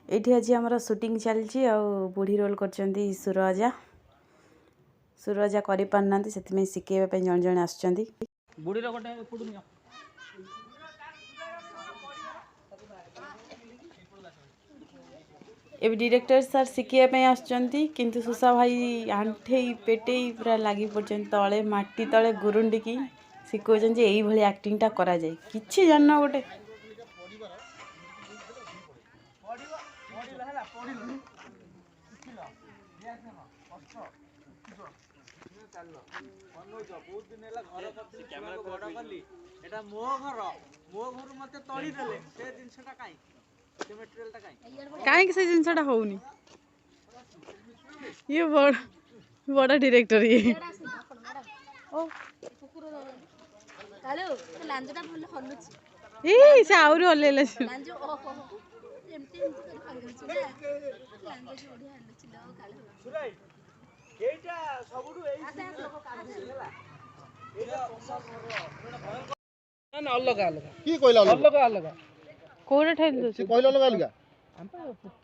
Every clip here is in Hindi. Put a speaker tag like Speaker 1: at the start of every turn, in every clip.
Speaker 1: ये आज आम सुटिंग चलती बुढ़ी रोल कर सुरजा सुरजा कर पारना से शिखेवाई जन जन आसुँच ए डायरेक्टर सर शिखापी आसुँच किंतु सुषा भाई आंठे पेटे पूरा लगी पड़े तले माटी तले गुरुंडिकी शिखौन यही एक्टिंगटा करा जाए किछि जान गोटे कहीं से जिनसा होनी ये बड़ा डायरेक्टर ये से आउरी हल्लेला
Speaker 2: अलग अलग की कहला अलग अलग
Speaker 1: कोडे ठेल
Speaker 2: से कहला अलग अलग हम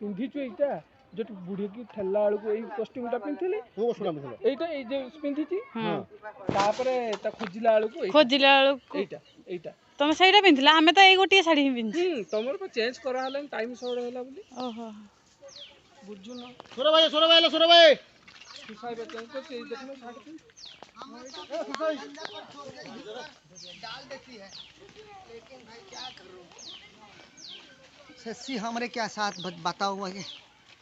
Speaker 2: पिंधी छु एटा जो बुढ़ी की ठेला वाल को एई कॉस्ट्यूम टा पिंथले वो सुना पिंथले एटा ए जे पिंधी छि हां तापरे ता खोजिला वाल को एटा एटा
Speaker 1: तुम सहीटा पिंथला हमें तो एई गोटी साड़ी पिंथि
Speaker 2: तमर पर चेंज करा हलन टाइम शॉर्ट होला बोली
Speaker 1: ओहो
Speaker 2: बुझु न सोरा भाई सुसाई बे चेंज कर से देखनो साड़ी
Speaker 3: डाल देती है लेकिन भाई क्या करूं शशि हमरे क्या साथ बताओ हुआ है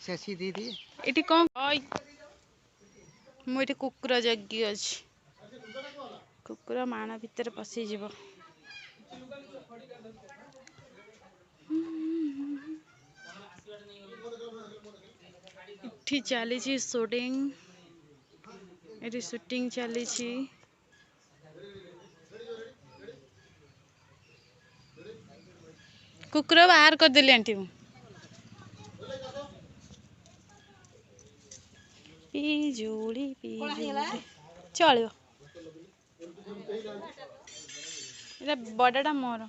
Speaker 3: शशि दीदी
Speaker 1: एटी कौन मोटे कुकुर जगी अछि कुकुर माना भीतर पसी जीव इठी चली शूटिंग ये शूटिंग चली कुकुर बाहर कर देली आंटी पिजोड़ी चलो ये बड़ाटा मोर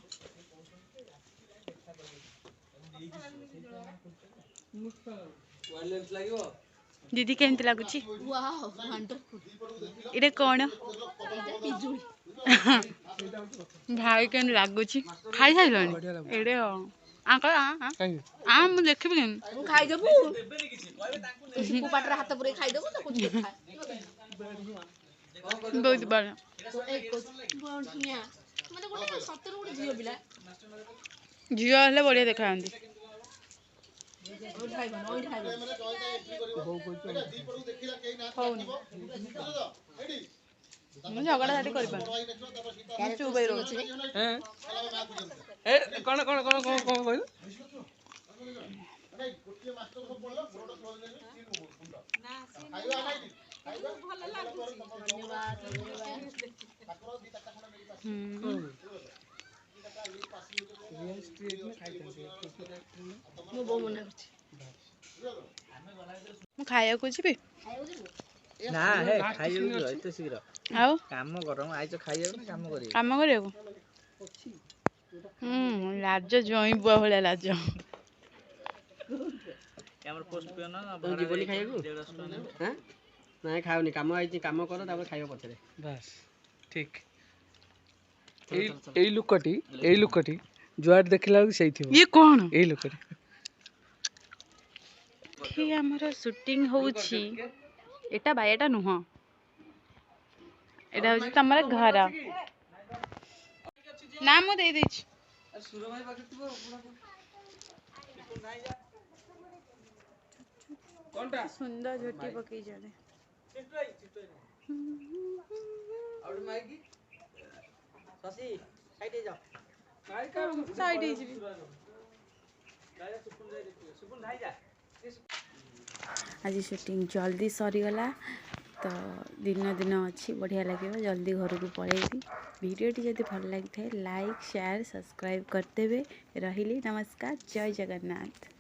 Speaker 1: दीदी केमती लगुच ये कौन भाई के लगुच खाई सारे एडे मुझे देखी
Speaker 4: खाईदेबू पाटर हाथ पूरे खाईदेबू तो कुछ खा
Speaker 1: बहुत बड़ा
Speaker 4: माने गोटे सतर गोटे झियो पिला
Speaker 1: झियो हेले बढ़िया देखा झगड़ा झाटी कर चुप
Speaker 2: कौन कौन कौन कौन कौन कहल
Speaker 1: खाया को जी
Speaker 5: ना है खाइयो एते शीघ्र
Speaker 1: आउ
Speaker 5: काम करम आइछ खाइयो ना
Speaker 1: काम करियो लाज जोई बुआ भले लाज
Speaker 5: हमर पोस्ट पे ना
Speaker 3: जी बोली खाइयो
Speaker 5: 150 टका
Speaker 3: हां नहीं खाओनी काम आइछ काम करो तापर खाइयो पछरे
Speaker 2: बस ठीक एई लुकटी जुआड देखला सही थी
Speaker 1: ये कौन
Speaker 2: एई लुकटी
Speaker 1: ठीक हमर शूटिंग होउछि एटा बायटा नुह एटा होछि तमरा घर नाम दे दै छी
Speaker 5: सुरो भाई बाकी तू कोनटा
Speaker 1: सुंदर झोटी पकई जाने
Speaker 5: और माइकी ससी साइड जाओ
Speaker 1: साइड ही जी
Speaker 5: सुपुन भाई जा
Speaker 1: आज शूटिंग जल्दी सरीगला तो दिन दिन अच्छी बढ़िया लगे जल्दी घर को पलैबी वीडियोटी जब भल लगी लाइक शेयर सब्सक्राइब करते रही नमस्कार जय जगन्नाथ।